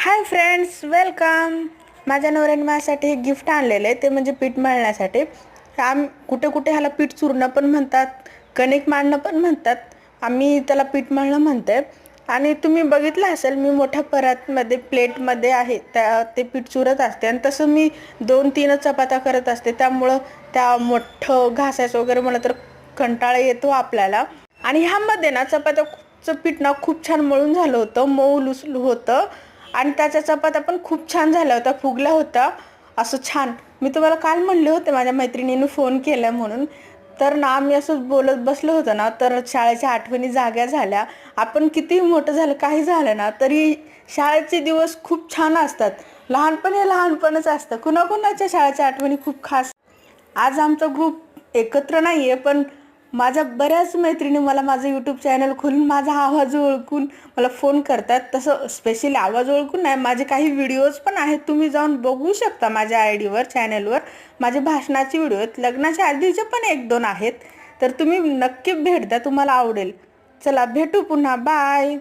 Hi friends, welcome. माझ्या नवऱ्याने माझ्यासाठी एक गिफ्ट आणलेलं आहे, ते म्हणजे पीठ मळण्यासाठी. कुठे कुठे ह्याला पीठ चुरणं पण म्हणतात, कणिक मळणं पण म्हणतात. आम्ही त्याला पीठ मळणं म्हणते. आणि तुम्ही बघितलं असेल, मी मोठ्या परातमध्ये प्लेटमध्ये आहे त्या ते पीठ चुरत असते. आणि तसं मी 2-3 चपात्या करत असते, त्यामुळं त्या मोठं घासायचं वगैरे म्हणलं तर कंटाळा येतो आपल्याला. आणि ह्यामध्ये ना चपात्याचं पीठ ना खूप छान मळून झालं होतं, मऊ लुसलू होतं. आणि त्याच्या चपात्या पण खूप छान झाल्या होत्या, फुगल्या होत्या असं छान. मी तुम्हाला काल म्हणले होते माझ्या मैत्रिणीने फोन केला म्हणून. तर ना आम्ही असंच बोलत बसलो होतो ना, तर शाळेच्या आठवणी जाग्या झाल्या. आपण कितीही मोठं झालं, काही झालं ना तरी शाळेचे दिवस खूप छान असतात. लहानपण हे लहानपणच असतं. कुणाकुणाच्या शाळेच्या आठवणी खूप खास. आज आमचा ग्रुप एकत्र नाही आहे, पण माझ्या बऱ्याच मैत्रिणी मला माझं यूट्यूब चॅनल खोलून माझा आवाज ओळखून मला फोन करतात. तसं स्पेशली आवाज ओळखून नाही, माझे काही व्हिडिओज पण आहेत, तुम्ही जाऊन बघू शकता माझ्या आयडीवर, चॅनलवर. माझे भाषणाचे व्हिडिओ आहेत, लग्नाच्या आधीचे पण 1-2 आहेत. तर तुम्ही नक्की भेट द्या, तुम्हाला आवडेल. चला भेटू पुन्हा, बाय.